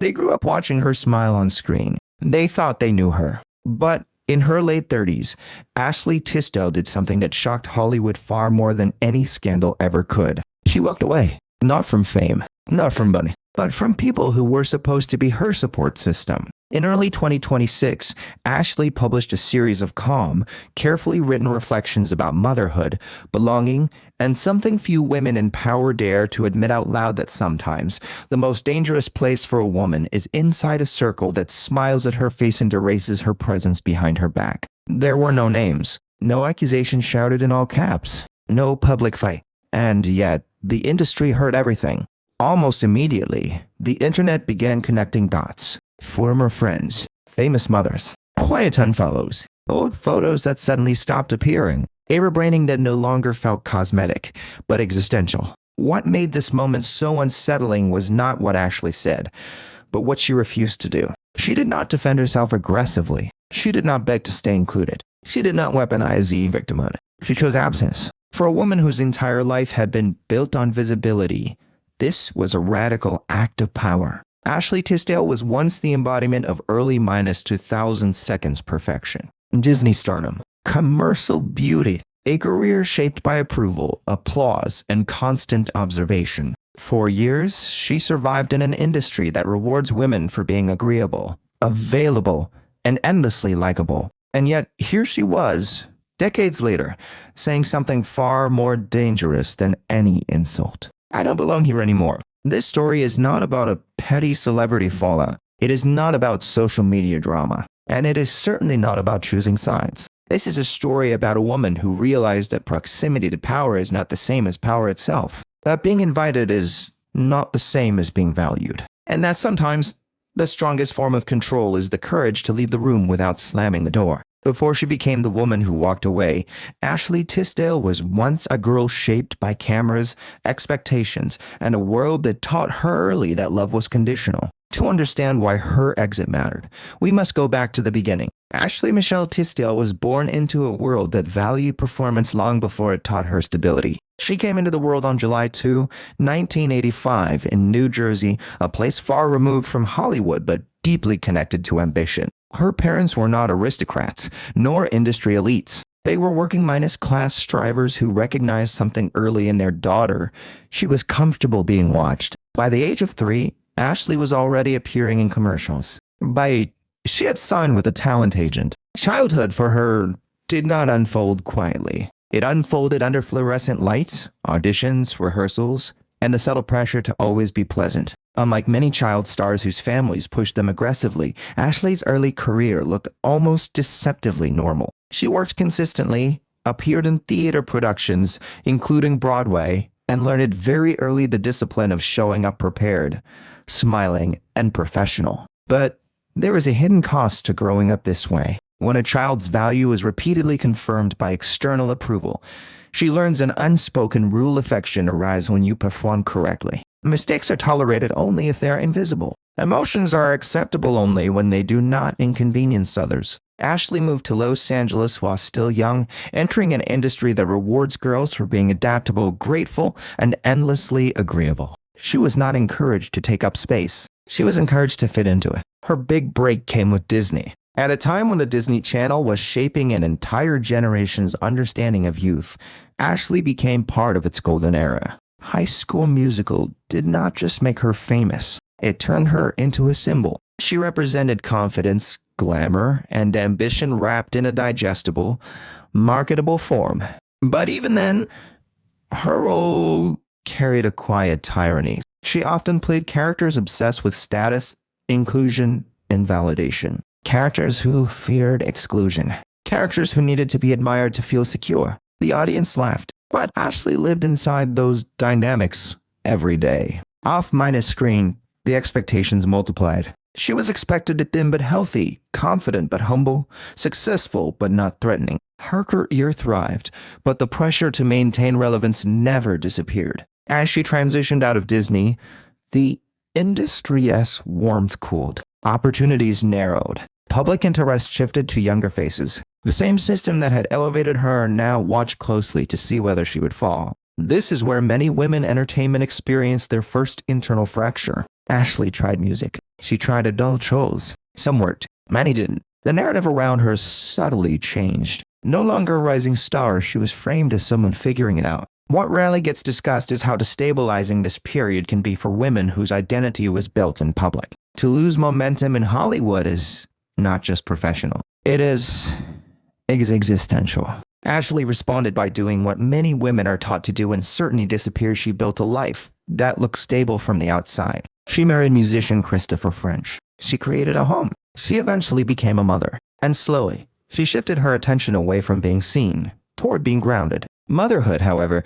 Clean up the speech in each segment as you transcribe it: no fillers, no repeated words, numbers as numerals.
They grew up watching her smile on screen. They thought they knew her. But in her late 30s, Ashley Tisdale did something that shocked Hollywood far more than any scandal ever could. She walked away. Not from fame, not from money, but from people who were supposed to be her support system. In early 2026, Ashley published a series of calm, carefully written reflections about motherhood, belonging, and something few women in power dare to admit out loud, that sometimes the most dangerous place for a woman is inside a circle that smiles at her face and erases her presence behind her back. There were no names, no accusations shouted in all caps, no public fight. And yet, the industry heard everything. Almost immediately, the internet began connecting dots. Former friends, famous mothers, quiet unfollows, old photos that suddenly stopped appearing, a rebranding that no longer felt cosmetic, but existential. What made this moment so unsettling was not what Ashley said, but what she refused to do. She did not defend herself aggressively. She did not beg to stay included. She did not weaponize the victimhood. She chose absence. For a woman whose entire life had been built on visibility, this was a radical act of power. Ashley Tisdale was once the embodiment of early -2000 seconds perfection. Disney stardom, commercial beauty, a career shaped by approval, applause, and constant observation. For years, she survived in an industry that rewards women for being agreeable, available, and endlessly likable. And yet, here she was, decades later, saying something far more dangerous than any insult. I don't belong here anymore. This story is not about a petty celebrity fallout. It is not about social media drama. And it is certainly not about choosing sides. This is a story about a woman who realized that proximity to power is not the same as power itself. That being invited is not the same as being valued. And that sometimes the strongest form of control is the courage to leave the room without slamming the door. Before she became the woman who walked away, Ashley Tisdale was once a girl shaped by cameras, expectations, and a world that taught her early that love was conditional. To understand why her exit mattered, we must go back to the beginning. Ashley Michelle Tisdale was born into a world that valued performance long before it taught her stability. She came into the world on July 2, 1985 in New Jersey, a place far removed from Hollywood but deeply connected to ambition. Her parents were not aristocrats, nor industry elites. They were working-class strivers who recognized something early in their daughter. She was comfortable being watched. By the age of 3, Ashley was already appearing in commercials. By 8, she had signed with a talent agent. Childhood for her did not unfold quietly. It unfolded under fluorescent lights, auditions, rehearsals, and the subtle pressure to always be pleasant. Unlike many child stars whose families pushed them aggressively, Ashley's early career looked almost deceptively normal. She worked consistently, appeared in theater productions, including Broadway, and learned very early the discipline of showing up prepared, smiling, and professional. But there is a hidden cost to growing up this way. When a child's value is repeatedly confirmed by external approval, she learns an unspoken rule: affection arrives when you perform correctly. Mistakes are tolerated only if they are invisible. Emotions are acceptable only when they do not inconvenience others. Ashley moved to Los Angeles while still young, entering an industry that rewards girls for being adaptable, grateful, and endlessly agreeable. She was not encouraged to take up space. She was encouraged to fit into it. Her big break came with Disney. At a time when the Disney Channel was shaping an entire generation's understanding of youth, Ashley became part of its golden era. High School Musical did not just make her famous, it turned her into a symbol. She represented confidence, glamour, and ambition wrapped in a digestible, marketable form. But even then, her role carried a quiet tyranny. She often played characters obsessed with status, inclusion, and validation. Characters who feared exclusion. Characters who needed to be admired to feel secure. The audience laughed, but Ashley lived inside those dynamics every day. Off-screen, the expectations multiplied. She was expected to dim but healthy, confident but humble, successful but not threatening. Her career thrived, but the pressure to maintain relevance never disappeared. As she transitioned out of Disney, the industry's warmth cooled. Opportunities narrowed. Public interest shifted to younger faces. The same system that had elevated her now watched closely to see whether she would fall. This is where many women entertainment experienced their first internal fracture. Ashley tried music. She tried adult shows. Some worked, many didn't. The narrative around her subtly changed. No longer a rising star, she was framed as someone figuring it out. What rarely gets discussed is how destabilizing this period can be for women whose identity was built in public. To lose momentum in Hollywood is not just professional. It is existential. Ashley responded by doing what many women are taught to do when certainty disappears. She built a life that looked stable from the outside. She married musician Christopher French. She created a home. She eventually became a mother. And slowly, she shifted her attention away from being seen toward being grounded. Motherhood, however,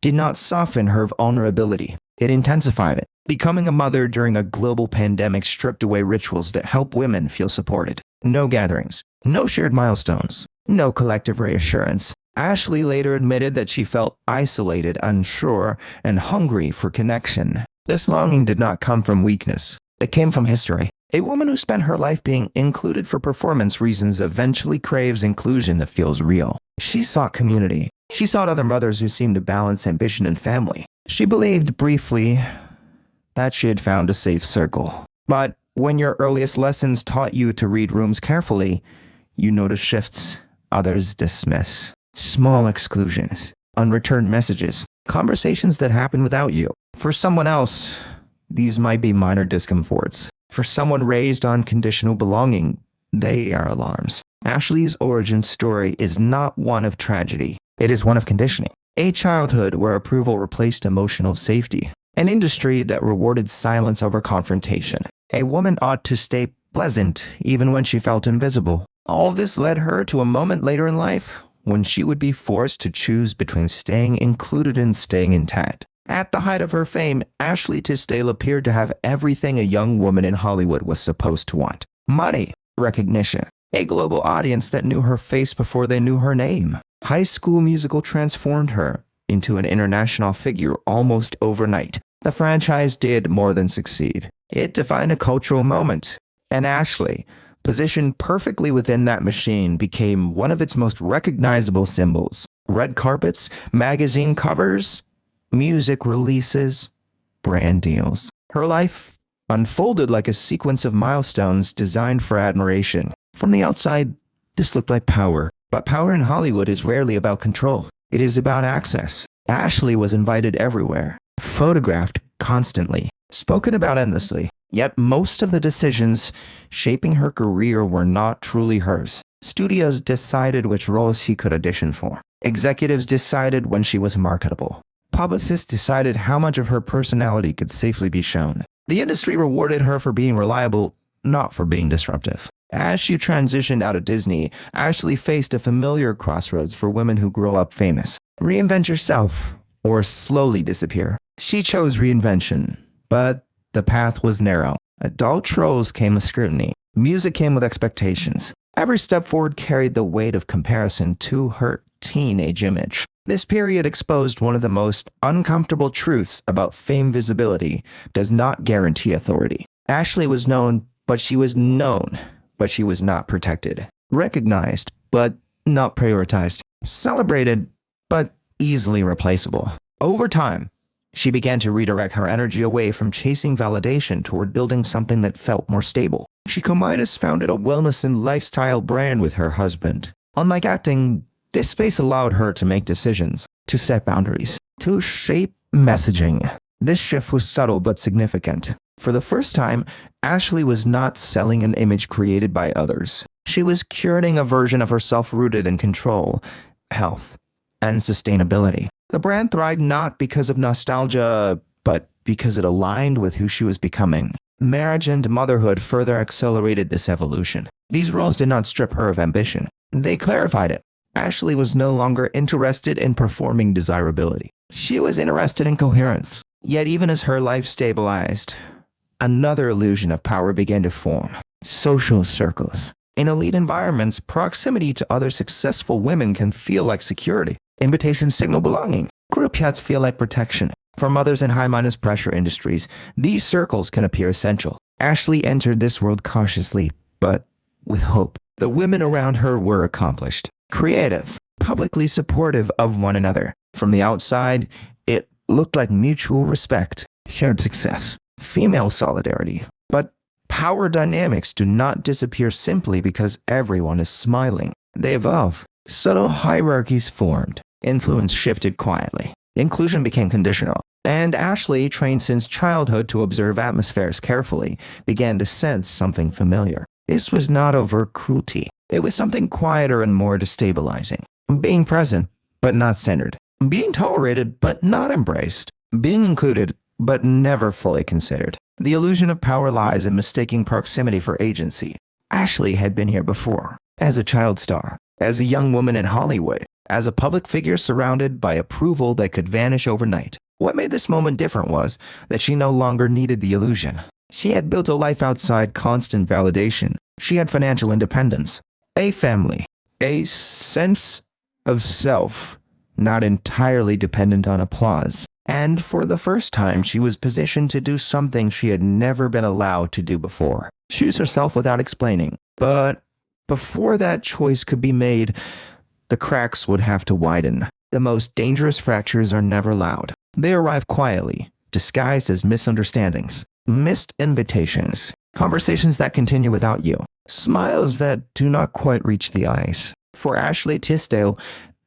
did not soften her vulnerability. It intensified it. Becoming a mother during a global pandemic stripped away rituals that help women feel supported. No gatherings, no shared milestones, no collective reassurance. Ashley later admitted that she felt isolated, unsure, and hungry for connection. This longing did not come from weakness. It came from history. A woman who spent her life being included for performance reasons eventually craves inclusion that feels real. She sought community. She sought other mothers who seemed to balance ambition and family. She believed briefly that she had found a safe circle. But when your earliest lessons taught you to read rooms carefully, you notice shifts others dismiss. Small exclusions, unreturned messages, conversations that happen without you. For someone else, these might be minor discomforts. For someone raised on conditional belonging, they are alarms. Ashley's origin story is not one of tragedy. It is one of conditioning. A childhood where approval replaced emotional safety. An industry that rewarded silence over confrontation. A woman ought to stay pleasant even when she felt invisible. All this led her to a moment later in life when she would be forced to choose between staying included and staying intact. At the height of her fame, Ashley Tisdale appeared to have everything a young woman in Hollywood was supposed to want. Money, recognition, a global audience that knew her face before they knew her name. High School Musical transformed her into an international figure almost overnight. The franchise did more than succeed. It defined a cultural moment, and Ashley, positioned perfectly within that machine, became one of its most recognizable symbols. Red carpets, magazine covers, music releases, brand deals. Her life unfolded like a sequence of milestones designed for admiration. From the outside, this looked like power. But power in Hollywood is rarely about control. It is about access. Ashley was invited everywhere, photographed constantly, spoken about endlessly. Yet most of the decisions shaping her career were not truly hers. Studios decided which roles she could audition for. Executives decided when she was marketable. Publicists decided how much of her personality could safely be shown. The industry rewarded her for being reliable, not for being disruptive. As she transitioned out of Disney, Ashley faced a familiar crossroads for women who grow up famous. Reinvent yourself, or slowly disappear. She chose reinvention, but the path was narrow. Adult roles came with scrutiny. Music came with expectations. Every step forward carried the weight of comparison to her teenage image. This period exposed one of the most uncomfortable truths about fame. Visibility does not guarantee authority. Ashley was known, but she was not protected. Recognized, but not prioritized. Celebrated, but easily replaceable. Over time, she began to redirect her energy away from chasing validation toward building something that felt more stable. She founded a wellness and lifestyle brand with her husband. Unlike acting, this space allowed her to make decisions, to set boundaries, to shape messaging. This shift was subtle but significant. For the first time, Ashley was not selling an image created by others. She was curating a version of herself rooted in control, health, and sustainability. The brand thrived not because of nostalgia, but because it aligned with who she was becoming. Marriage and motherhood further accelerated this evolution. These roles did not strip her of ambition. They clarified it. Ashley was no longer interested in performing desirability. She was interested in coherence. Yet even as her life stabilized, another illusion of power began to form. Social circles. In elite environments, proximity to other successful women can feel like security. Invitations signal belonging. Group chats feel like protection. For mothers in high-maintenance pressure industries, these circles can appear essential. Ashley entered this world cautiously, but with hope. The women around her were accomplished, creative, publicly supportive of one another. From the outside, it looked like mutual respect, shared success. female solidarity. But power dynamics do not disappear simply because everyone is smiling. They evolve. Subtle hierarchies formed. Influence shifted quietly. Inclusion became conditional. And Ashley, trained since childhood to observe atmospheres carefully, began to sense something familiar. This was not overt cruelty. It was something quieter and more destabilizing. Being present, but not centered. Being tolerated, but not embraced. Being included, but never fully considered. The illusion of power lies in mistaking proximity for agency. Ashley had been here before, as a child star, as a young woman in Hollywood, as a public figure surrounded by approval that could vanish overnight. What made this moment different was that she no longer needed the illusion. She had built a life outside constant validation. She had financial independence, a family, a sense of self, not entirely dependent on applause. And for the first time, she was positioned to do something she had never been allowed to do before. Choose herself without explaining. But before that choice could be made, the cracks would have to widen. The most dangerous fractures are never loud. They arrive quietly, disguised as misunderstandings, missed invitations, conversations that continue without you, smiles that do not quite reach the eyes. For Ashley Tisdale,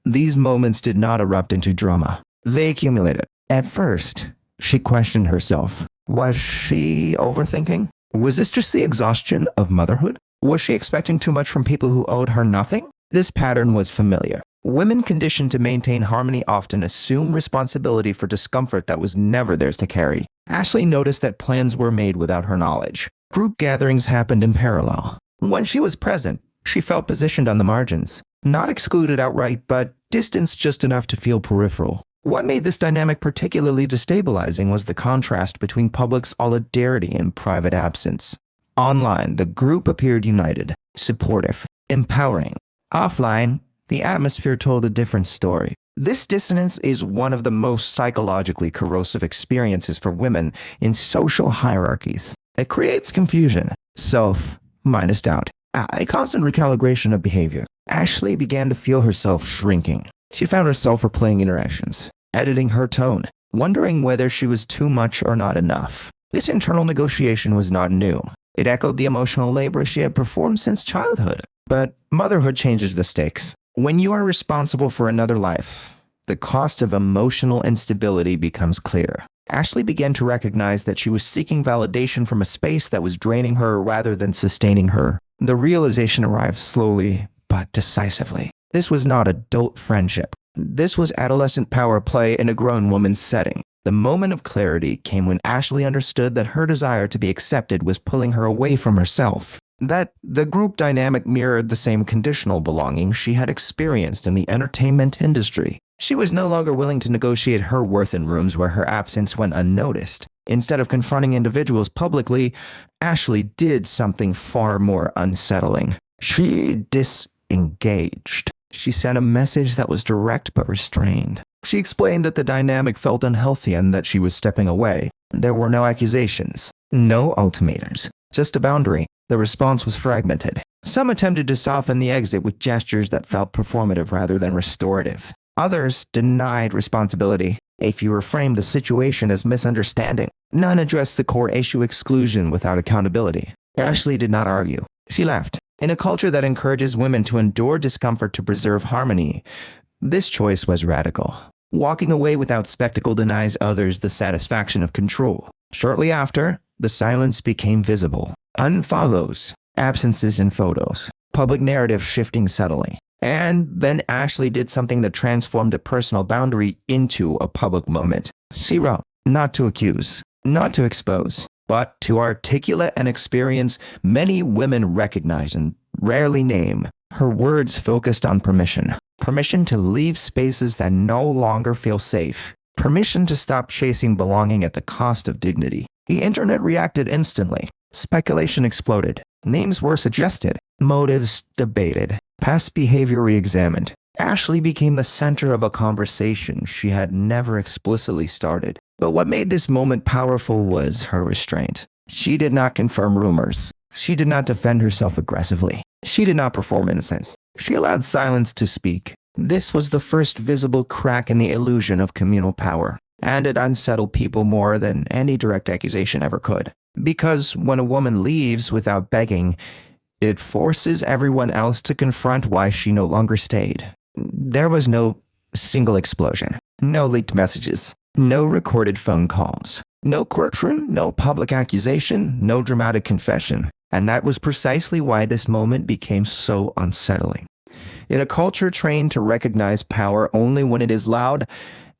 these moments did not erupt into drama. They accumulated. At first, she questioned herself. Was she overthinking? Was this just the exhaustion of motherhood? Was she expecting too much from people who owed her nothing? This pattern was familiar. Women conditioned to maintain harmony often assume responsibility for discomfort that was never theirs to carry. Ashley noticed that plans were made without her knowledge. Group gatherings happened in parallel. When she was present, she felt positioned on the margins. Not excluded outright, but distanced just enough to feel peripheral. What made this dynamic particularly destabilizing was the contrast between public solidarity and private absence. Online, the group appeared united, supportive, empowering. Offline, the atmosphere told a different story. This dissonance is one of the most psychologically corrosive experiences for women in social hierarchies. It creates confusion, self minus doubt, a constant recalibration of behavior. Ashley began to feel herself shrinking. She found herself replaying interactions, editing her tone, wondering whether she was too much or not enough. This internal negotiation was not new. It echoed the emotional labor she had performed since childhood. But motherhood changes the stakes. When you are responsible for another life, the cost of emotional instability becomes clear. Ashley began to recognize that she was seeking validation from a space that was draining her rather than sustaining her. The realization arrived slowly but decisively. This was not adult friendship. This was adolescent power play in a grown woman's setting. The moment of clarity came when Ashley understood that her desire to be accepted was pulling her away from herself. That the group dynamic mirrored the same conditional belonging she had experienced in the entertainment industry. She was no longer willing to negotiate her worth in rooms where her absence went unnoticed. Instead of confronting individuals publicly, Ashley did something far more unsettling. She disengaged. She sent a message that was direct but restrained. She explained that the dynamic felt unhealthy and that she was stepping away. There were no accusations, no ultimatums, just a boundary. The response was fragmented. Some attempted to soften the exit with gestures that felt performative rather than restorative. Others denied responsibility. A few reframed the situation as misunderstanding. None addressed the core issue, exclusion, without accountability. Ashley did not argue. She left. In a culture that encourages women to endure discomfort to preserve harmony, this choice was radical. Walking away without spectacle denies others the satisfaction of control. Shortly after, the silence became visible. Unfollows, absences in photos, public narrative shifting subtly. And then Ashley did something that transformed a personal boundary into a public moment. She wrote, not to accuse, not to expose, but to articulate an experience many women recognize and rarely name. Her words focused on permission. Permission to leave spaces that no longer feel safe. Permission to stop chasing belonging at the cost of dignity. The internet reacted instantly. Speculation exploded. Names were suggested. Motives debated. Past behavior re-examined. Ashley became the center of a conversation she had never explicitly started. But what made this moment powerful was her restraint. She did not confirm rumors. She did not defend herself aggressively. She did not perform innocence. She allowed silence to speak. This was the first visible crack in the illusion of communal power. and it unsettled people more than any direct accusation ever could. Because when a woman leaves without begging, it forces everyone else to confront why she no longer stayed. There was no single explosion, no leaked messages, no recorded phone calls, no courtroom, no public accusation, no dramatic confession. And that was precisely why this moment became so unsettling. In a culture trained to recognize power only when it is loud,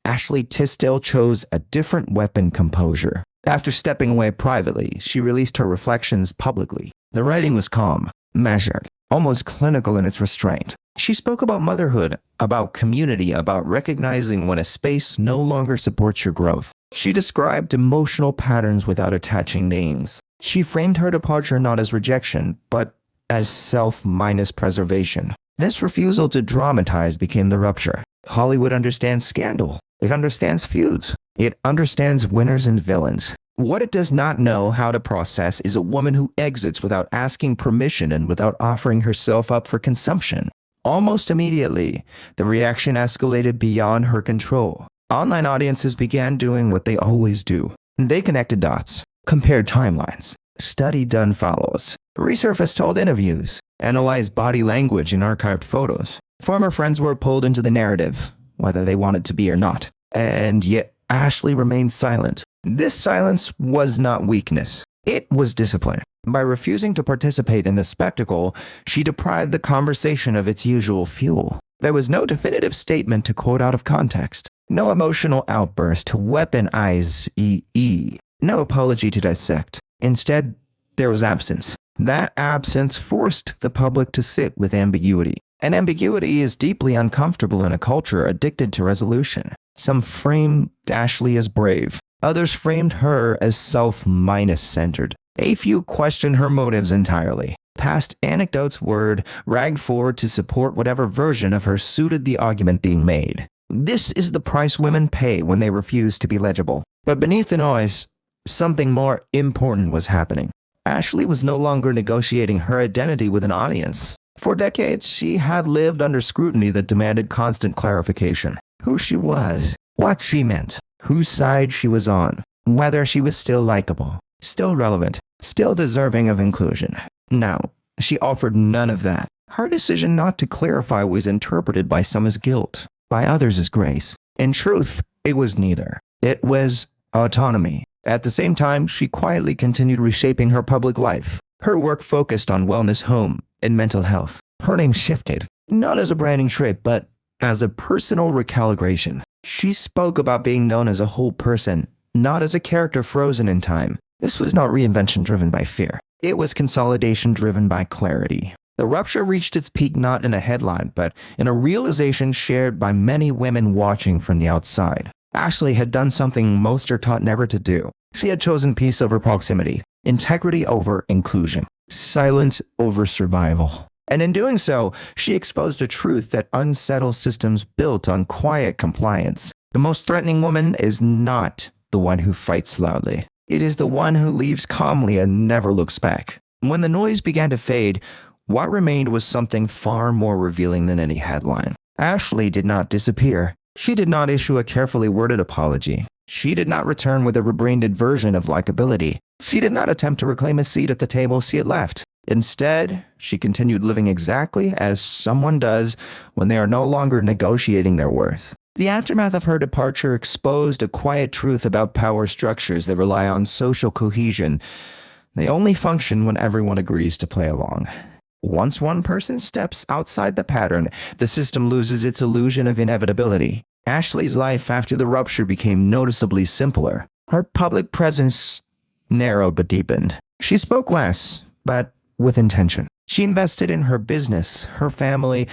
Ashley Tisdale chose a different weapon: composure. After stepping away privately, she released her reflections publicly. The writing was calm, measured, almost clinical in its restraint. She spoke about motherhood, about community, about recognizing when a space no longer supports your growth. She described emotional patterns without attaching names. She framed her departure not as rejection, but as self-preservation. This refusal to dramatize became the rupture. Hollywood understands scandal. It understands feuds. It understands winners and villains. What it does not know how to process is a woman who exits without asking permission and without offering herself up for consumption. Almost immediately, the reaction escalated beyond her control. Online audiences began doing what they always do. They connected dots, compared timelines, studied done follows, resurfaced old interviews, analyzed body language in archived photos. Former friends were pulled into the narrative, whether they wanted to be or not. And yet, Ashley remained silent. This silence was not weakness. It was discipline. By refusing to participate in the spectacle, she deprived the conversation of its usual fuel. There was no definitive statement to quote out of context, no emotional outburst to weaponize no apology to dissect. Instead, there was absence. That absence forced the public to sit with ambiguity. And ambiguity is deeply uncomfortable in a culture addicted to resolution. Some framed Ashley as brave. Others framed her as self-centered. A few questioned her motives entirely. Past anecdotes were ragged forward to support whatever version of her suited the argument being made. This is the price women pay when they refuse to be legible. But beneath the noise, something more important was happening. Ashley was no longer negotiating her identity with an audience. For decades, she had lived under scrutiny that demanded constant clarification. Who she was, what she meant, whose side she was on, whether she was still likable, still relevant, still deserving of inclusion. Now, she offered none of that. Her decision not to clarify was interpreted by some as guilt, by others as grace. In truth, it was neither. It was autonomy. At the same time, she quietly continued reshaping her public life. Her work focused on wellness, home, and mental health. Her name shifted, not as a branding trick, but as a personal recalibration. She spoke about being known as a whole person, not as a character frozen in time. This was not reinvention driven by fear. It was consolidation driven by clarity. The rupture reached its peak not in a headline, but in a realization shared by many women watching from the outside. Ashley had done something most are taught never to do. She had chosen peace over proximity, integrity over inclusion, silence over survival. And in doing so, she exposed a truth that unsettles systems built on quiet compliance. The most threatening woman is not the one who fights loudly. It is the one who leaves calmly and never looks back. When the noise began to fade, what remained was something far more revealing than any headline. Ashley did not disappear. She did not issue a carefully worded apology. She did not return with a rebranded version of likability. She did not attempt to reclaim a seat at the table she had left. Instead, she continued living exactly as someone does when they are no longer negotiating their worth. The aftermath of her departure exposed a quiet truth about power structures that rely on social cohesion. They only function when everyone agrees to play along. Once one person steps outside the pattern, the system loses its illusion of inevitability. Ashley's life after the rupture became noticeably simpler. Her public presence narrowed but deepened. She spoke less, but with intention. She invested in her business, her family,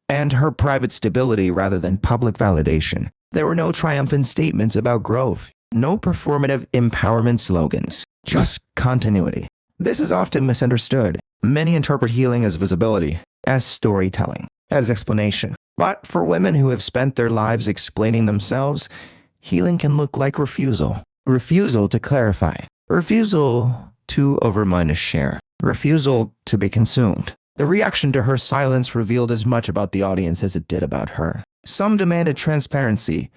and her private stability rather than public validation. There were no triumphant statements about growth, no performative empowerment slogans, just continuity. This is often misunderstood. Many interpret healing as visibility, as storytelling, as explanation. But for women who have spent their lives explaining themselves, healing can look like refusal. Refusal to clarify. Refusal to overminus share. Refusal to be consumed. The reaction to her silence revealed as much about the audience as it did about her. Some demanded transparency.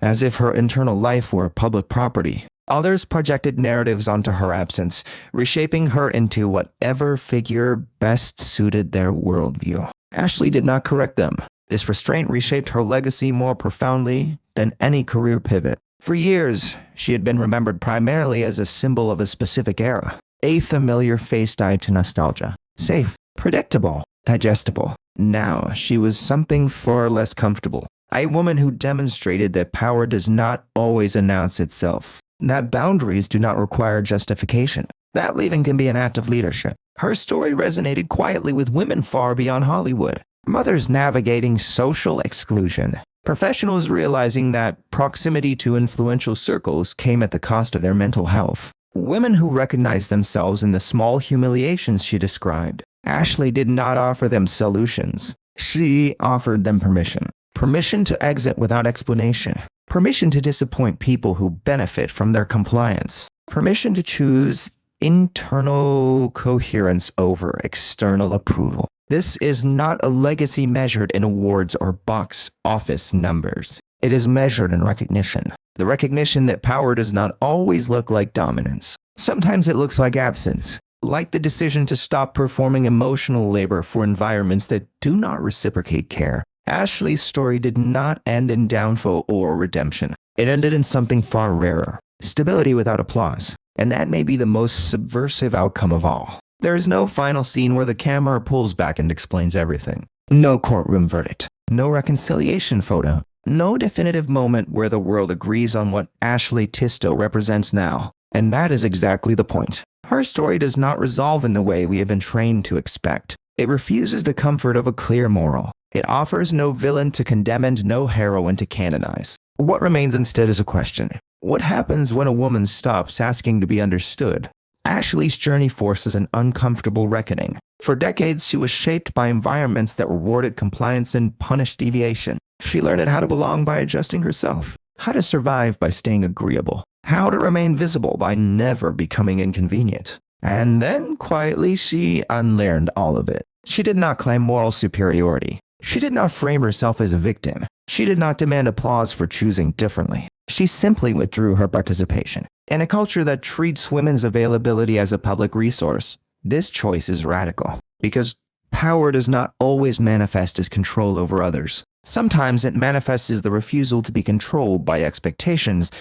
as if her internal life were public property. Others projected narratives onto her absence, reshaping her into whatever figure best suited their worldview. Ashley did not correct them. This restraint reshaped her legacy more profoundly than any career pivot. For years, she had been remembered primarily as a symbol of a specific era, a familiar face tied to nostalgia. Safe, predictable, digestible. Now, she was something far less comfortable. A woman who demonstrated that power does not always announce itself, that boundaries do not require justification, that leaving can be an act of leadership. Her story resonated quietly with women far beyond Hollywood. Mothers navigating social exclusion. Professionals realizing that proximity to influential circles came at the cost of their mental health. Women who recognized themselves in the small humiliations she described. Ashley did not offer them solutions. She offered them permission. Permission to exit without explanation. Permission to disappoint people who benefit from their compliance. Permission to choose internal coherence over external approval. This is not a legacy measured in awards or box office numbers. It is measured in recognition. The recognition that power does not always look like dominance. Sometimes it looks like absence, like the decision to stop performing emotional labor for environments that do not reciprocate care. Ashley's story did not end in downfall or redemption. It ended in something far rarer, stability without applause. And that may be the most subversive outcome of all. There is no final scene where the camera pulls back and explains everything. No courtroom verdict. No reconciliation photo. No definitive moment where the world agrees on what Ashley Tisdale represents now. And that is exactly the point. Her story does not resolve in the way we have been trained to expect. It refuses the comfort of a clear moral. It offers no villain to condemn and no heroine to canonize. What remains instead is a question. What happens when a woman stops asking to be understood? Ashley's journey forces an uncomfortable reckoning. For decades, she was shaped by environments that rewarded compliance and punished deviation. She learned how to belong by adjusting herself, how to survive by staying agreeable, how to remain visible by never becoming inconvenient. And then, quietly, she unlearned all of it. She did not claim moral superiority. She did not frame herself as a victim. She did not demand applause for choosing differently. She simply withdrew her participation. In a culture that treats women's availability as a public resource, this choice is radical, because power does not always manifest as control over others. Sometimes it manifests as the refusal to be controlled by expectations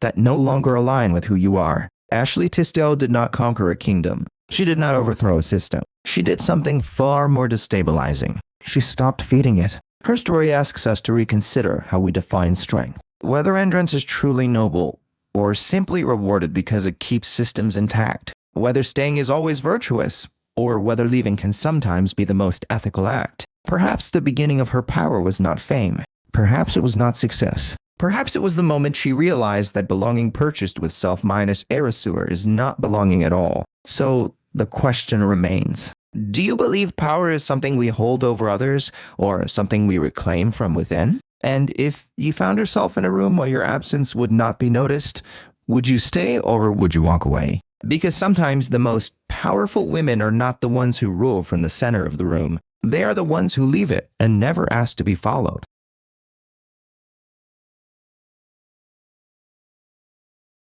that no longer align with who you are. Ashley Tisdale did not conquer a kingdom. She did not overthrow a system. She did something far more destabilizing. She stopped feeding it. Her story asks us to reconsider how we define strength. Whether endurance is truly noble, or simply rewarded because it keeps systems intact. Whether staying is always virtuous, or whether leaving can sometimes be the most ethical act. Perhaps the beginning of her power was not fame. Perhaps it was not success. Perhaps it was the moment she realized that belonging purchased with self-minus erasure is not belonging at all. So the question remains. Do you believe power is something we hold over others, or something we reclaim from within? And if you found yourself in a room where your absence would not be noticed, would you stay or would you walk away? Because sometimes the most powerful women are not the ones who rule from the center of the room. They are the ones who leave it and never ask to be followed.